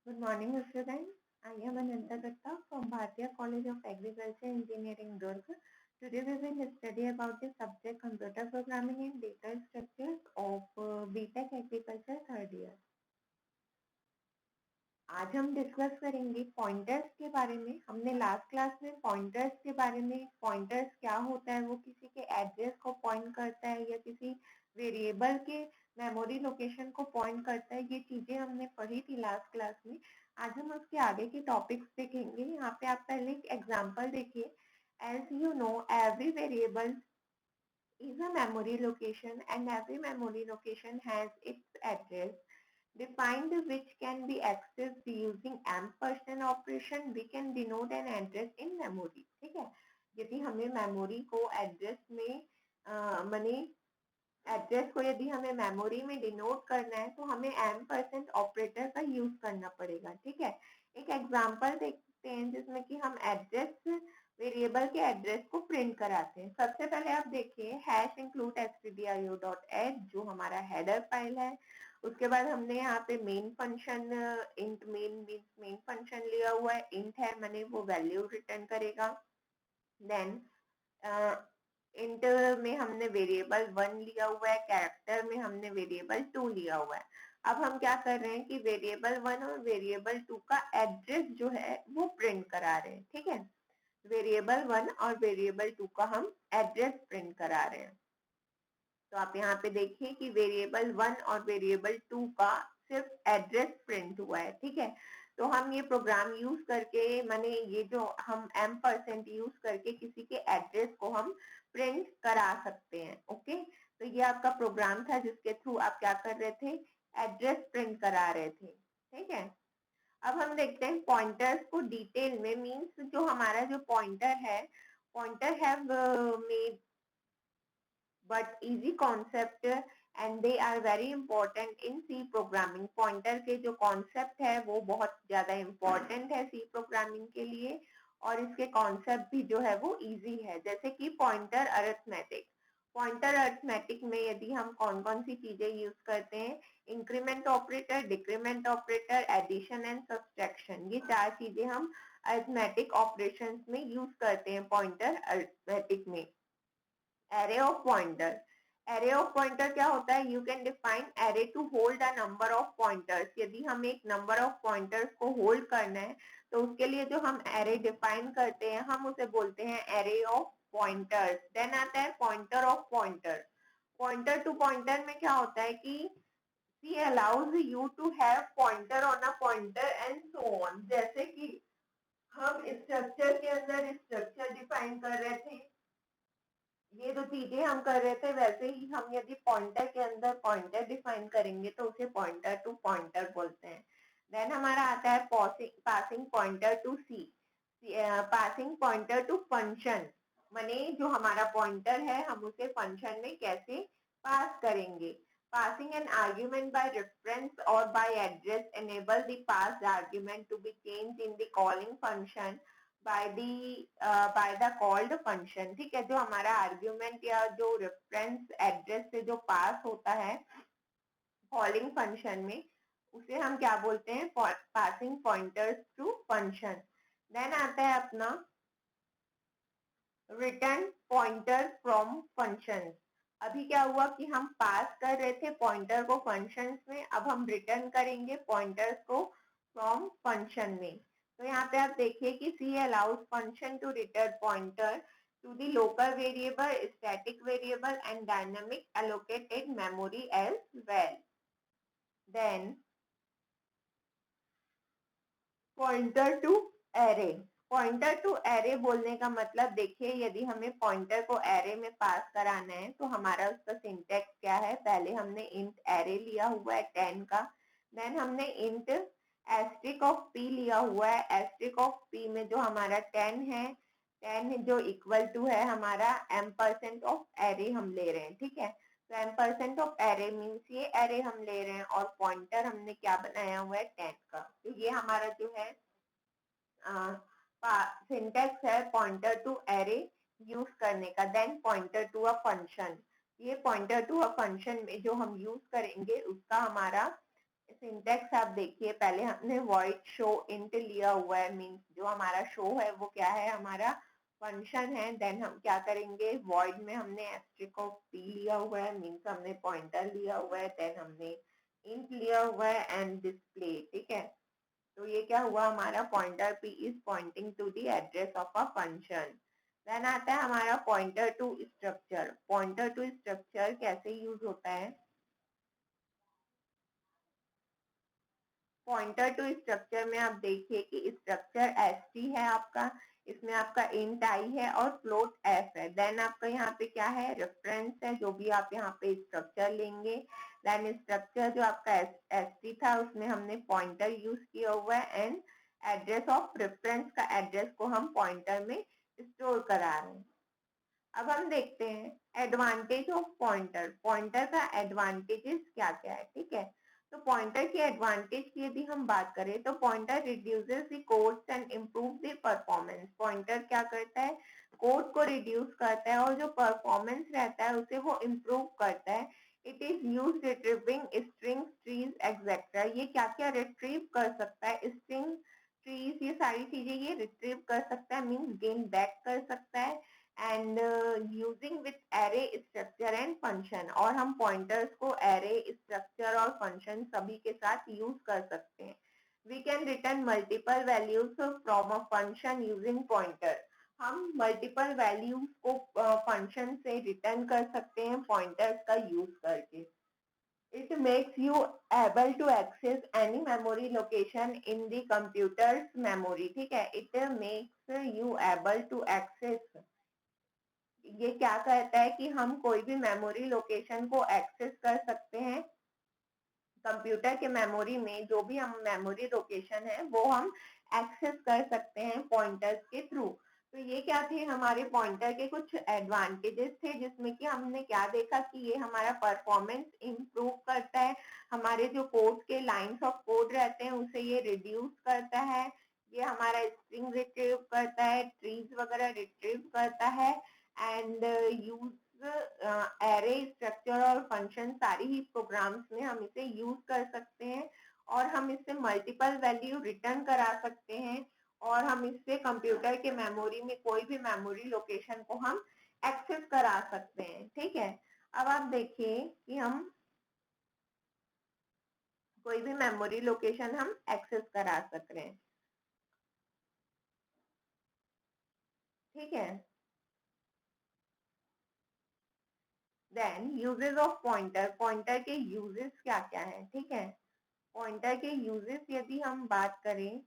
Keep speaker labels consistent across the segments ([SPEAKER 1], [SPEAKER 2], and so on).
[SPEAKER 1] Good morning, students. I am Ananta Gupta from Bharatiya College of Agriculture Engineering, Durg. Today we will study about the subject Computer Programming and Data Structures of BTech Agriculture third year. आज हम discuss करेंगे pointers के बारे में। हमने last class में pointers के बारे में, पॉइंटर्स क्या होता है, वो किसी के एड्रेस को पॉइंट करता है या किसी वेरिएबल के मेमोरी लोकेशन को पॉइंट करता है, ये चीजें हमने पढ़ी थी लास्ट क्लास में। आज हम उसके आगे के टॉपिक्स देखेंगे। यहाँ पे आप पहले एक एग्जाम्पल देखिए। As you know, every variable is a memory location and every memory location has its address defined which can be accessed using ampersand operation. We can denote an address in memory. ठीक है, यदि हमें memory को address में माने address को यदि हमें मेमोरी में डिनोट करना है तो हमें एम्परसेंड ऑपरेटर का यूज करना पड़ेगा। ठीक है, एक एग्जांपल देखते हैं जिसमें कि हम एड्रेस वेरिएबल के एड्रेस को प्रिंट कराते हैं। सबसे पहले आप देखिए हैश इंक्लूड stdio.h जो हमारा हेडर फाइल है। उसके बाद हमने यहाँ पे main function int main function लिया हुआ है, इंट है माने वो वैल्यू रिटर्न करेगा। देन इंट में हमने वेरिएबल 1 लिया हुआ है, कैरेक्टर में हमने वेरिएबल 2 लिया हुआ है। अब हम क्या कर रहे हैं कि वेरिएबल 1 और वेरिएबल 2 का एड्रेस जो है वो प्रिंट करा रहे हैं। ठीक है, वेरिएबल 1 और वेरिएबल 2 का हम एड्रेस प्रिंट करा रहे हैं। तो आप यहाँ पे देखिए कि वेरिएबल 1 और वेरिएबल 2 का सिर्फ एड्रेस प्रिंट हुआ है। ठीक है, तो हम ये प्रोग्राम यूज करके माने ये जो हम एम्परसेंड यूज करके किसी के एड्रेस को हम प्रिंट करा सकते हैं। ओके, तो ये आपका प्रोग्राम था जिसके थ्रू आप क्या कर रहे थे, एड्रेस प्रिंट करा रहे थे। ठीक है, अब हम देखते हैं पॉइंटर्स को डिटेल में। मीन्स जो हमारा जो पॉइंटर है, pointer have made but easy concept and they are very important in C programming. Pointer के जो कॉन्सेप्ट है वो बहुत ज्यादा इम्पोर्टेंट है C प्रोग्रामिंग के लिए और इसके कॉन्सेप्ट भी जो है वो इजी है। जैसे कि पॉइंटर अरिथमेटिक, पॉइंटर अरिथमेटिक में यदि हम कौन कौन सी चीजें यूज करते हैं, increment operator, decrement operator, addition and subtraction, ये चार चीजें हम अरिथमेटिक ऑपरेशंस में यूज करते हैं पॉइंटर अरिथमेटिक में। Array of pointer, array of pointer क्या होता है, you can define array to hold a number of pointers. यदि हम एक नंबर ऑफ पॉइंटर्स को होल्ड करना है तो उसके लिए जो हम एरे डिफाइन करते हैं हम उसे बोलते हैं एरे ऑफ पॉइंटर्स। देन आता है pointer of pointer. Pointer to pointer में क्या होता है कि C allows you to have pointer on a pointer and so on। जैसे कि हम स्ट्रक्चर के अंदर स्ट्रक्चर डिफाइन कर रहे थे, ये जो चीजें हम कर रहे थे वैसे ही हम यदि पॉइंटर के अंदर पॉइंटर डिफाइन करेंगे तो उसे पॉइंटर टू पॉइंटर बोलते हैं। देन हमारा आता है passing pointer to C, passing pointer to function, माने जो हमारा पॉइंटर है हम उसे फंक्शन में कैसे पास करेंगे। Passing an argument by reference और by address enable the passed argument to be changed in the calling function by the called function. ठीक है, जो हमारा आर्ग्यूमेंट या जो रेफरेंस एड्रेस से जो पास होता है कॉलिंग फंक्शन में उसे हम क्या बोलते हैं, passing pointers to function. Then आता है अपना रिटर्न पॉइंटर फ्रॉम फंक्शन। अभी क्या हुआ कि हम पास कर रहे थे पॉइंटर को फंक्शंस में, अब हम रिटर्न करेंगे पॉइंटर्स को फ्रॉम फंक्शन में। तो यहाँ पे आप देखिए कि C allows function to return pointer to the local variable, static variable and dynamic allocated memory as well. Then pointer to array, pointer to array बोलने का मतलब देखिए यदि हमें पॉइंटर को एरे में पास कराना है तो हमारा उसका सिंटेक्स क्या है, पहले हमने इंट एरे लिया हुआ है 10 का, देन हमने इंट एस्ट्रिक ऑफ पी लिया हुआ है, एस्ट्रिक ऑफ पी में जो हमारा 10 है, 10 जो इक्वल टू है हमारा एम्परसेंट ऑफ एरे हम ले रहे हैं। ठीक है, तो एम्परसेंट ऑफ एरे मीन्स ये एरे हम ले रहे हैं और पॉइंटर हमने क्या बनाया हुआ है 10 का। तो ये हमारा जो है सिंटेक्स है पॉइंटर टू एरे यूज करने का। Then pointer to a function, ये पॉइंटर टू अ फंक्शन में जो हम यूज करेंगे उसका हमारा सिंटेक्स आप देखिए, पहले हमने void show int लिया हुआ है, मीन्स जो हमारा शो है वो क्या है, हमारा फंक्शन है। देन हम क्या करेंगे, void में हमने एस्ट्रिक ऑफ p लिया हुआ है, मीन्स हमने पॉइंटर लिया हुआ है। देन हमने int लिया हुआ है एंड डिस्प्ले, ठीक है। तो ये क्या हुआ, हमारा pointer p is pointing to the address of a function. Then आता है हमारा pointer to structure. Pointer to structure कैसे यूज होता है, पॉइंटर टू स्ट्रक्चर में आप देखिए कि स्ट्रक्चर st है आपका, इसमें आपका int i है और फ्लोट f है। देन आपका यहाँ पे क्या है, रेफरेंस है, जो भी आप यहाँ पे स्ट्रक्चर लेंगे। देन स्ट्रक्चर जो आपका st था उसमें हमने पॉइंटर यूज किया हुआ है एंड एड्रेस ऑफ रेफरेंस का एड्रेस को हम पॉइंटर में स्टोर करा रहे हैं। अब हम देखते हैं एडवांटेज ऑफ पॉइंटर। पॉइंटर का एडवांटेजेस क्या क्या है, ठीक है। तो पॉइंटर की एडवांटेज की यदि हम बात करें तो pointer reduces the codes and improve the performance. Pointer क्या करता है, कोड को रिड्यूस करता है और जो परफॉर्मेंस रहता है उसे वो इम्प्रूव करता है। It is use retrieving strings, trees etcetera. ये क्या क्या रिट्रीव कर सकता है, स्ट्रिंग, ट्रीज, ये सारी चीजें ये रिट्रीव कर सकता है, मीन्स गेन बैक कर सकता है। And using with array structure and function, और हम पॉइंटर्स को एरे स्ट्रक्चर और फंक्शन सभी के साथ यूज कर सकते हैं। We can return multiple values from a function using pointer. हम मल्टीपल वैल्यूज को फंक्शन से रिटर्न कर सकते हैं पॉइंटर्स का यूज करके। It makes you able to access any memory location in the computer's memory, ठीक है। It makes you able to access, ये क्या कहता है कि हम कोई भी मेमोरी लोकेशन को एक्सेस कर सकते हैं। कंप्यूटर के मेमोरी में जो भी हम मेमोरी लोकेशन है वो हम एक्सेस कर सकते हैं पॉइंटर्स के थ्रू। तो ये क्या थे, हमारे पॉइंटर के कुछ एडवांटेजेस थे, जिसमें कि हमने क्या देखा कि ये हमारा परफॉर्मेंस इंप्रूव करता है, हमारे जो कोड के लाइंस ऑफ कोड रहते हैं उसे ये रिड्यूस करता है, ये हमारा स्ट्रिंग रिट्रीव करता है, ट्रीज वगैरह रिट्रीव करता है एंड यूज एरे स्ट्रक्चर और फंक्शन सारी ही प्रोग्राम्स में हम इसे यूज कर सकते हैं और हम इससे मल्टीपल वैल्यू रिटर्न करा सकते हैं और हम इससे कंप्यूटर के मेमोरी में कोई भी मेमोरी लोकेशन को हम एक्सेस करा सकते हैं, ठीक है। अब आप देखिए कि हम कोई भी मेमोरी लोकेशन हम एक्सेस करा सक रहे हैं, ठीक है। Then uses of pointer, pointer के यूजेस क्या क्या है, ठीक है। पॉइंटर के यूजेस यदि हम बात करें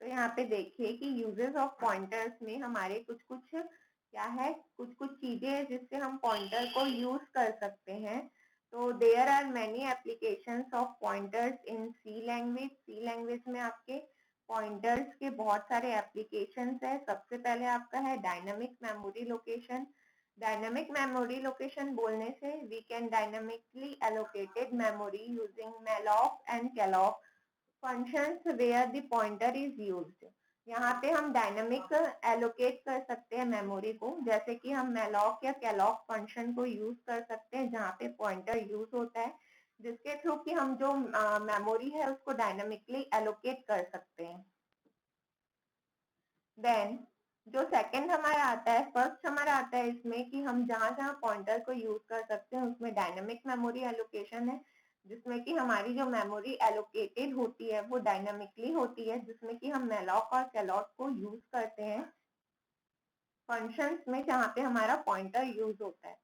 [SPEAKER 1] तो यहाँ पे देखिए कि यूजेस ऑफ पॉइंटर्स में हमारे कुछ कुछ क्या है, कुछ कुछ चीजें हैं जिससे हम पॉइंटर को यूज कर सकते हैं। तो there are many applications of pointers in C language. C language में आपके पॉइंटर्स के बहुत सारे एप्लीकेशंस है। सबसे पहले आपका है dynamic memory location. Dynamic memory location बोलने से we can dynamically allocated memory using malloc and calloc functions where the pointer is used। यहाँ पे हम डायनामिक एलोकेट कर सकते हैं मेमोरी को, जैसे कि हम malloc या calloc फंक्शन को यूज कर सकते हैं जहाँ पे पॉइंटर यूज होता है, जिसके थ्रू कि हम जो मेमोरी है उसको डायनामिकली एलोकेट कर सकते हैं। देन जो सेकंड हमारा आता है, फर्स्ट हमारा आता है इसमें कि हम जहाँ जहाँ पॉइंटर को यूज कर सकते हैं उसमें डायनामिक मेमोरी एलोकेशन है, जिसमें कि हमारी जो मेमोरी एलोकेटेड होती है वो डायनामिकली होती है, जिसमें कि हम malloc और calloc को यूज करते हैं फंक्शंस में जहाँ पे हमारा पॉइंटर यूज होता है।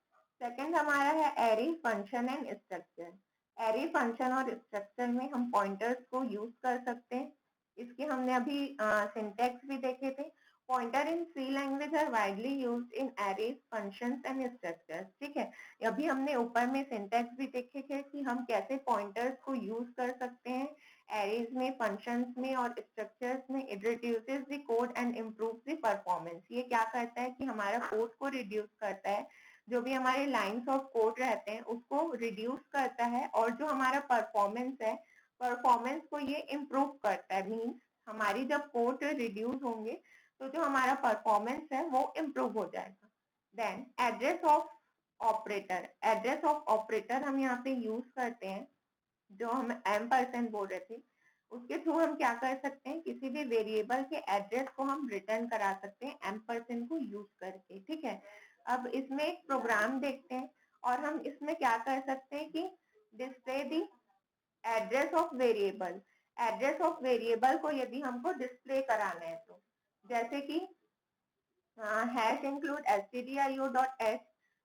[SPEAKER 1] सेकंड हमारा है array function and structure. Array function और स्ट्रक्चर में हम पॉइंटर्स को यूज कर सकते हैं। इसके हमने अभी सिंटैक्स भी देखे थे। Pointer in C language are widely used in arrays, functions and structures, ठीक है। अभी हमने ऊपर में सिंटैक्स भी देखे थे कि हम कैसे पॉइंटर्स को यूज कर सकते हैं एरेज में, फंक्शंस में और स्ट्रक्चर्स में। It reduces the code and improve the performance. ये क्या करता है कि हमारा कोड को रिड्यूस करता है, जो भी हमारे लाइंस ऑफ कोड रहते हैं उसको रिड्यूस करता है और जो हमारा परफॉर्मेंस है, परफॉर्मेंस को ये इम्प्रूव करता है। मीन्स हमारी जब कोड रिड्यूस होंगे तो जो हमारा परफॉर्मेंस है वो इम्प्रूव हो जाएगा। Then address of operator, address of operator हम यहाँ पे यूज करते हैं, जो हम M% बोल रहे थे, उसके थ्रू हम क्या कर सकते हैं, किसी भी वेरिएबल के एड्रेस को हम रिटर्न करा सकते हैं M% को यूज करके, ठीक है। अब इसमें एक प्रोग्राम देखते हैं और हम इसमें क्या कर सकते हैं कि display the address of variable, address of variable को यदि हमको डिस्प्ले कराना है तो, जैसे कि हैश इंक्लूड stdio.h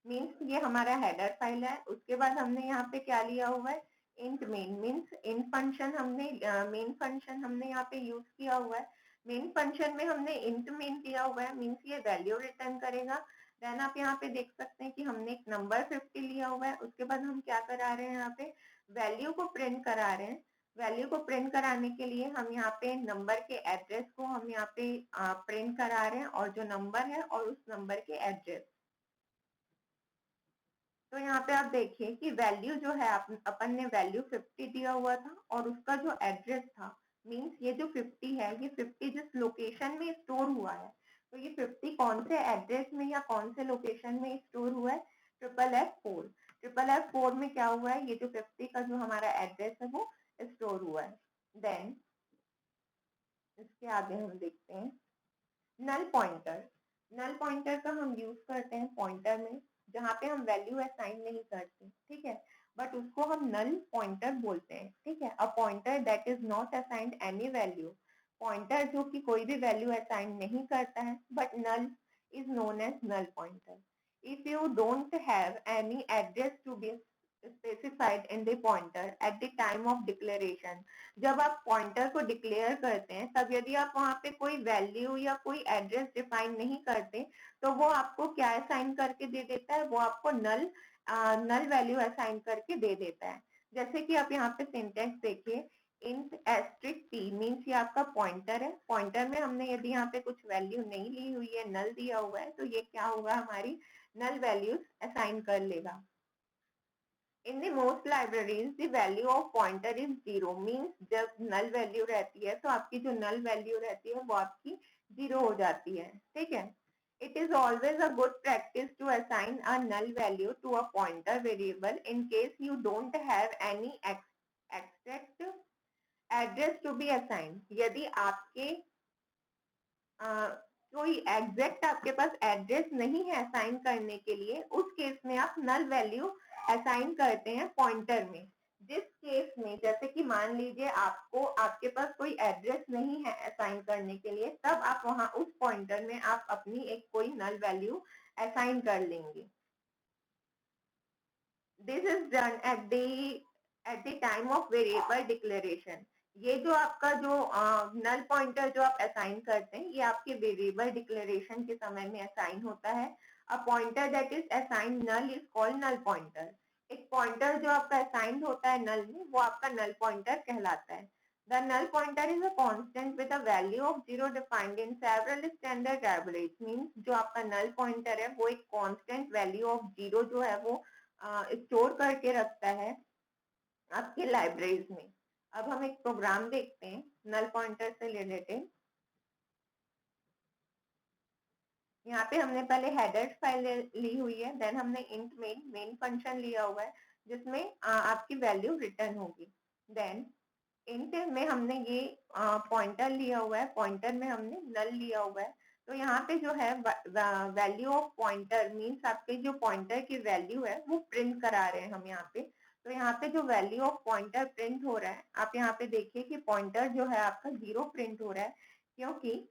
[SPEAKER 1] मीन्स ये हमारा हेडर फाइल है। उसके बाद हमने यहाँ पे क्या लिया हुआ है, int main means in function हमने मेन फंक्शन हमने यहाँ पे यूज किया हुआ है। मेन फंक्शन में हमने इंट मेन किया हुआ है, मीन्स ये वैल्यू रिटर्न करेगा। देन आप यहाँ पे देख सकते हैं कि हमने एक नंबर 50 लिया हुआ है। उसके बाद हम क्या करा रहे हैं, यहाँ पे वैल्यू को प्रिंट करा रहे हैं। वैल्यू को प्रिंट कराने के लिए हम यहाँ पे नंबर के एड्रेस को हम यहाँ पे प्रिंट करा रहे हैं, और जो नंबर है और उस नंबर के एड्रेस। तो यहाँ पे आप देखिए कि वैल्यू जो है अपन ने वैल्यू 50 दिया हुआ था, और उसका जो एड्रेस था, मीन्स ये जो 50 है, ये 50 जिस लोकेशन में स्टोर हुआ है, तो ये 50 कौन से एड्रेस में या कौन से लोकेशन में स्टोर हुआ है, FFF4। FFF4 में क्या हुआ है, ये जो 50 का जो हमारा एड्रेस है वो स्टोर हुआ है। देन इसके आगे हम देखते हैं नल पॉइंटर। नल पॉइंटर का हम यूज करते हैं पॉइंटर में जहाँ पे हम वैल्यू असाइन नहीं करते, ठीक है, बट उसको हम नल पॉइंटर बोलते हैं, ठीक है। A pointer that is not assigned any value, pointer जो कि कोई भी वैल्यू असाइन नहीं करता है but null is known as null pointer. If you don't have any address to be specified in the pointer at the time of declaration, जब आप pointer को डिक्लेयर करते हैं तब यदि आप वहां पे कोई वैल्यू या कोई एड्रेस डिफाइन नहीं करते, तो वो आपको क्या असाइन करके दे देता है, वो आपको नल वैल्यू असाइन करके दे देता है। जैसे कि आप यहाँ पे सिंटेक्स देखिए, इंट एस्ट्रिक टी मीन्स ये आपका पॉइंटर है। पॉइंटर में हमने यदि यहाँ पे कुछ वैल्यू नहीं ली हुई है, नल दिया हुआ है, तो ये क्या होगा, हमारी नल वैल्यूज असाइन कर लेगा। In the most libraries, the value of pointer is 0, means जब null value रहती है तो आपकी जो null value रहती है वो आपकी 0 हो जाती है, ठीक है। It is always a good practice to assign a null value to a pointer variable in case you don't have any exact address to be assigned. यदि आपके कोई एग्जैक्ट आपके पास एड्रेस नहीं है असाइन करने के लिए, उस केस में आप नल वैल्यू असाइन करते हैं पॉइंटर में। जिस केस में, जैसे कि मान लीजिए आपके पास कोई एड्रेस नहीं है असाइन करने के लिए, तब आप वहां उस पॉइंटर में आप अपनी एक कोई नल वैल्यू असाइन कर लेंगे। This is done at the time of variable declaration. ये जो आपका जो नल पॉइंटर जो आप असाइन करते हैं, ये आपके वेरिएबल डिक्लेरेशन के समय में असाइन होता है। A pointer that is assign null is called null pointer. एक पॉइंटर जो आपका असाइन होता है नल में, वो आपका नल पॉइंटर कहलाता है। The null pointer is a constant with a value of 0 defined in several standard libraries. Means जो आपका null pointer है वो एक constant value of 0 जो है वो स्टोर करके रखता है आपके लाइब्रेरीज में। अब हम एक प्रोग्राम देखते हैं नल पॉइंटर से रिलेटेड। यहाँ पे हमने पहले हेडर फाइल ली हुई है, देन हमने इंट मेन फंक्शन लिया हुआ है जिसमें आपकी वैल्यू रिटर्न होगी। देन इंट में हमने ये पॉइंटर लिया हुआ है, पॉइंटर में हमने नल लिया हुआ है। तो यहाँ पे जो है वैल्यू ऑफ पॉइंटर मीन्स आपके जो पॉइंटर की वैल्यू है वो प्रिंट करा रहे हैं हम यहाँ पे। तो यहाँ पे जो वैल्यू ऑफ पॉइंटर प्रिंट हो रहा है, आप यहाँ पे देखिए कि पॉइंटर जो है आपका 0 प्रिंट हो रहा है, क्योंकि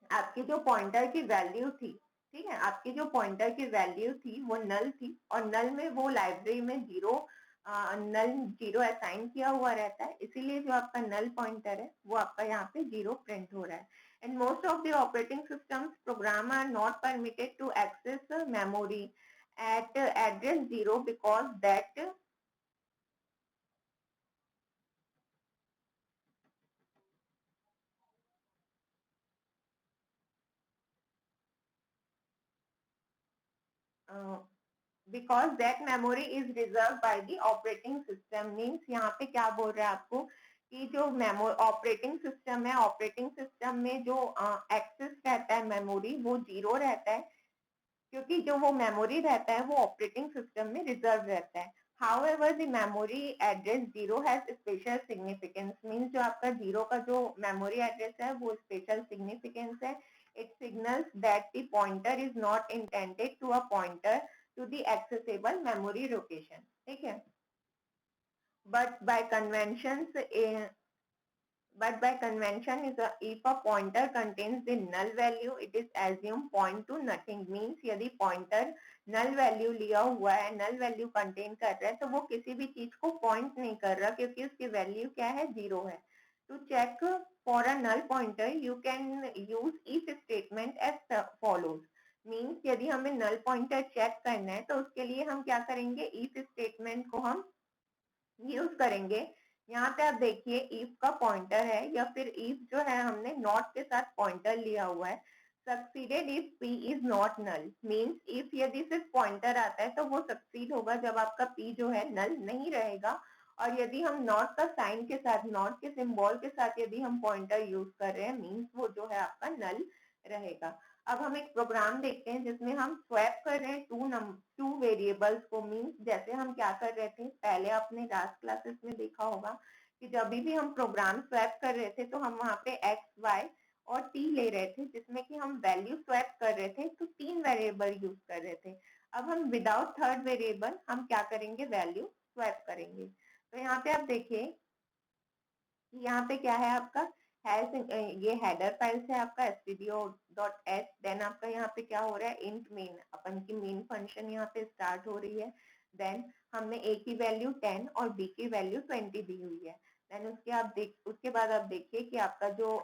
[SPEAKER 1] आपकी जो पॉइंटर की वैल्यू थी, ठीक है, आपकी जो पॉइंटर की वैल्यू थी वो नल थी, और नल में वो लाइब्रेरी में नल 0 असाइन किया हुआ रहता है, इसीलिए जो आपका नल पॉइंटर है वो आपका यहाँ पे 0 प्रिंट हो रहा है। And most of the operating systems program are not permitted to access memory at address 0 because that because that memory is reserved by the operating system। Means यहाँ पे क्या बोल रहा है आपको कि जो ऑपरेटिंग सिस्टम है, ऑपरेटिंग सिस्टम में जो एक्सेस रहता है मेमोरी वो 0 रहता है, क्योंकि जो वो मेमोरी रहता है वो ऑपरेटिंग सिस्टम में रिजर्व रहता है। However, the memory address 0 has special significance, means जो आपका 0 का जो memory address है वो special significance है। It signals that the pointer is not intended to a pointer to the accessible memory location, ठीक है। But by conventions, but by convention is if a pointer contains the null value, it is assumed point to nothing, means यदि pointer null value लिया हुआ है, null value contain कर रहा है, तो वो किसी भी चीज को point नहीं कर रहा, क्योंकि उसकी value क्या है, 0 है। To check for a null pointer, you can use if statement as follows, means यदि हमें null pointer check करना है तो उसके लिए हम क्या करेंगे, if statement को हम यूज करेंगे। यहाँ पे आप देखिए if का पॉइंटर है, या फिर if जो है हमने नॉट के साथ पॉइंटर लिया हुआ है। Succeeded if p is not null, means if यदि सिर्फ पॉइंटर आता है तो वो सक्सीड होगा जब आपका p जो है नल नहीं रहेगा। और यदि हम नॉट का साइन के साथ, नॉट के सिंबल के साथ यदि हम पॉइंटर यूज कर रहे हैं, मीन्स वो जो है आपका नल रहेगा। अब हम एक प्रोग्राम देखते हैं जिसमें हम स्वैप कर रहे हैं टू वेरिएबल्स को, मीन्स जैसे हम क्या कर रहे थे, पहले आपने लास्ट क्लासेस में देखा होगा कि जब भी हम प्रोग्राम स्वैप कर रहे थे तो हम वहाँ पे एक्स, वाई और टी ले रहे थे, जिसमें कि हम वैल्यू स्वैप कर रहे थे तो 3 वेरिएबल यूज कर रहे थे। अब हम विदाउट थर्ड वेरिएबल हम क्या करेंगे, वैल्यू स्वैप करेंगे। तो यहाँ पे आप देखिए, यहाँ पे क्या है आपका हैश, ये हेडर फाइल्स है आपका stdio.h। देन आपका यहाँ पे क्या हो रहा है, इंट मेन, अपन की मेन फंक्शन यहाँ पे स्टार्ट हो रही है। देन हमने a की वैल्यू 10 और b की वैल्यू 20 दी हुई है। देन उसके बाद आप देखिए कि आपका जो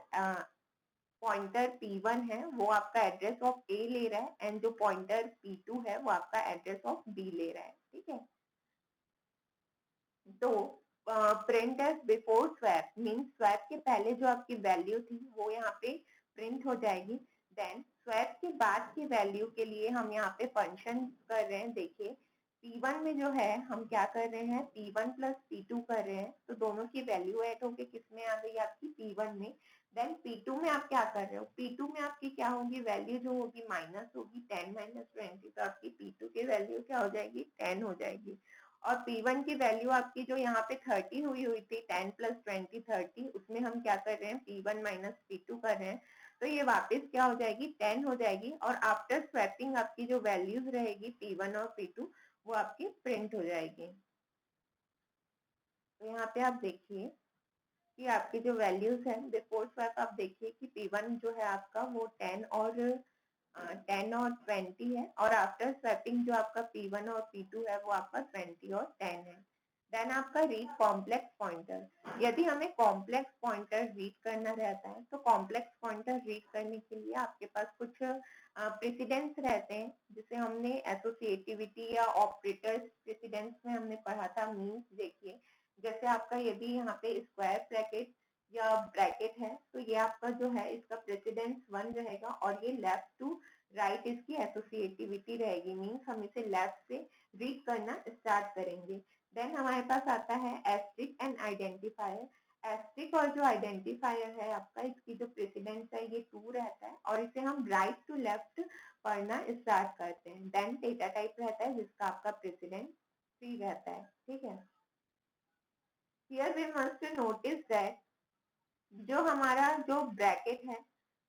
[SPEAKER 1] पॉइंटर p1 है वो आपका एड्रेस ऑफ a ले रहा है, एंड जो पॉइंटर p2 है वो आपका एड्रेस ऑफ b ले रहा है, ठीक है। तो print as before swap, mean swap के पहले जो आपकी वैल्यू थी वो यहाँ पे प्रिंट हो जाएगी। देन स्वैप के बाद की वैल्यू के लिए हम यहाँ पे फंक्शन कर रहे हैं। देखिए P1 में जो है हम क्या कर रहे हैं, P1 प्लस P2 कर रहे हैं, तो दोनों की वैल्यू ऐड होके किसमें आ गई, आपकी P1 में। देन P2 में आप क्या कर रहे हो, P2 में आपकी क्या होगी, वैल्यू जो होगी माइनस होगी, 10 माइनस 20, तो आपकी P2 की वैल्यू क्या हो जाएगी, 10 हो जाएगी। और P1 की वैल्यू आपकी जो यहाँ पे 30 हुई थी, 10 प्लस 20 30, उसमें हम क्या कर रहे हैं, P1 माइनस P2 कर रहे हैं, तो ये वापस क्या हो जाएगी, 10 हो जाएगी। और आफ्टर स्वैपिंग आपकी जो वैल्यूज रहेगी P1 और P2 वो आपकी प्रिंट हो जाएगी। तो यहाँ पे आप देखिए कि आपकी जो वैल्यूज है बिफोर स्वैप, आप देखिए कि P1 जो है आपका वो 10 और 20 है, और आफ्टर स्वैपिंग जो आपका P1 और P2 है वो आपका 20 और 10 है। देन आपका रीड कॉम्प्लेक्स पॉइंटर, यदि हमें कॉम्प्लेक्स पॉइंटर रीड करना रहता है तो कॉम्प्लेक्स पॉइंटर रीड करने के लिए आपके पास कुछ प्रेसिडेंस रहते हैं, जिसे हमने एसोसिएटिविटी या ऑपरेटर्स प्रेसिडेंस में हमने पढ़ा था। मीन्स देखिए, जैसे आपका यदि यहाँ पे स्क्वायर ब्रैकेट या ब्रैकेट है तो ये आपका जो है इसका प्रेसिडेंस 1 रहेगा, और ये लेफ्ट टू राइट इसकी एसोसिएटिविटी रहेगी, मीन्स हम इसे लेफ्ट से रीड करना स्टार्ट करेंगे। देन हमारे पास आता है एस्ट्रिक एंड आइडेंटिफायर। एस्ट्रिक और जो आइडेंटिफायर है आपका, इसकी जो प्रेसिडेंस है ये 2 रहता है, और इसे हम राइट टू लेफ्ट पढ़ना स्टार्ट करते हैं। देन डेटा टाइप रहता है जिसका आपका प्रेसिडेंस 3 रहता है, ठीक है। Here we must notice that जो हमारा जो ब्रैकेट है,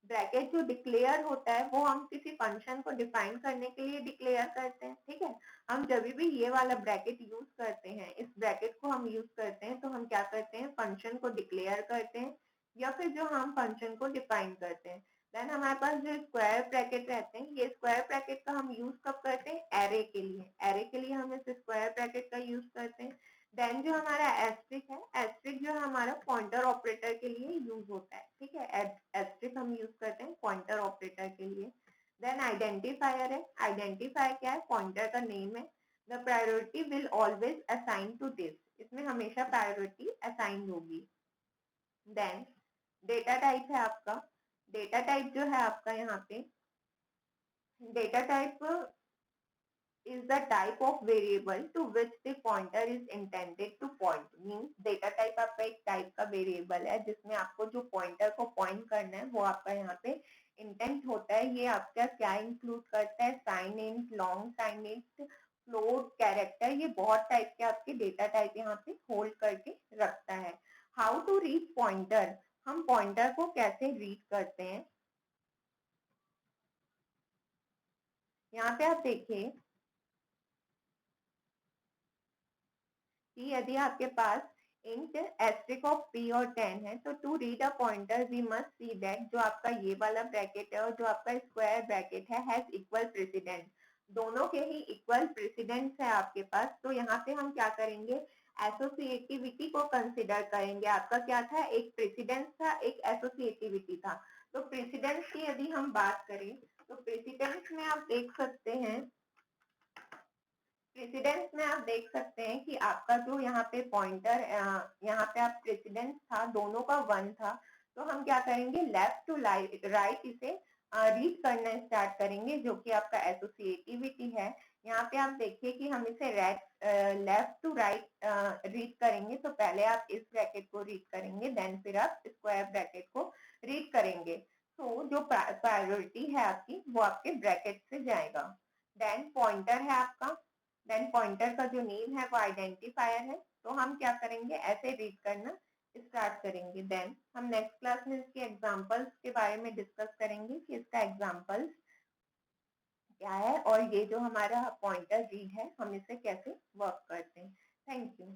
[SPEAKER 1] ब्रैकेट जो डिक्लेयर होता है वो हम किसी फंक्शन को डिफाइन करने के लिए डिक्लेयर करते हैं, ठीक है। हम जब भी ये वाला ब्रैकेट यूज करते हैं, इस ब्रैकेट को हम यूज करते हैं, तो हम क्या करते हैं, फंक्शन को डिक्लेयर करते हैं या फिर जो हम फंक्शन को डिफाइन करते हैं। देन हमारे पास जो स्क्वायर ब्रैकेट रहते हैं, ये स्क्वायर ब्रैकेट का हम यूज कब करते हैं, एरे के लिए। एरे के लिए हम इस स्क्वायर ब्रैकेट का यूज करते हैं। देन जो हमारा एस्ट्रिक है, एस्ट्रिक जो है हमारा पॉइंटर ऑपरेटर के लिए यूज होता है, ठीक है। एस्ट्रिक हम यूज करते हैं पॉइंटर ऑपरेटर के लिए। देन आइडेंटिफायर है, आइडेंटिफायर क्या है, पॉइंटर का नेम है। The priority will always assign to this, इसमें हमेशा प्रायोरिटी असाइन होगी। देन डेटा टाइप है आपका, डेटा टाइप जो है आपका यहाँ पे, data type is the type of variable to which the pointer is intended to point, means data type आपका एक टाइप का वेरिएबल है जिसमें आपको जो पॉइंटर को पॉइंट करना है वो आपका यहाँ पे इंटेंट होता है ये आपका क्या इंक्लूड करता है, sign int, long sign int, float, character, ये बहुत टाइप के आपके डेटा टाइप यहाँ पे होल्ड करके रखता है। हाउ टू रीड पॉइंटर, हम पॉइंटर को कैसे रीड करते हैं, यहाँ पे आप देखिए कि यदि आपके पास इंट एस्ट्रिक ऑफ p और 10 है, तो to read a pointer we must see that जो आपका ये वाला ब्रैकेट है और जो आपका स्क्वायर ब्रैकेट है हैज इक्वल प्रेसिडेंस, दोनों के ही इक्वल प्रेसिडेंस है आपके पास। तो यहाँ पे हम क्या करेंगे, एसोसिएटिविटी को कंसिडर करेंगे। आपका क्या था, एक प्रेसिडेंस था, एक एसोसिएटिविटी था। तो प्रेसिडेंस की यदि हम बात करें तो प्रेसिडेंस में आप देख सकते हैं, प्रेसिडेंस में आप देख सकते हैं कि आपका जो यहाँ पे पॉइंटर, यहाँ पे आप प्रेसिडेंस था, दोनों का 1 था। तो हम क्या करेंगे, लेफ्ट टू राइट इसे रीड करना स्टार्ट करेंगे, जो कि आपका एसोसिएटिविटी है। यहाँ पे आप देखिए कि हम इसे लेफ्ट टू राइट रीड करेंगे। तो पहले आप इस ब्रैकेट को रीड करेंगे, देन फिर आप स्क्वायर ब्रैकेट को रीड करेंगे। तो जो प्रायोरिटी है आपकी वो आपके ब्रैकेट से जाएगा। देन पॉइंटर है आपका, देन पॉइंटर का जो नेम है वो आइडेंटिफायर है। तो हम क्या करेंगे, ऐसे रीड करना स्टार्ट करेंगे। देन हम नेक्स्ट क्लास में इसके एग्जांपल्स के बारे में डिस्कस करेंगे कि इसका एग्जांपल्स क्या है और ये जो हमारा पॉइंटर रीड है हम इसे कैसे वर्क करते हैं। Thank you.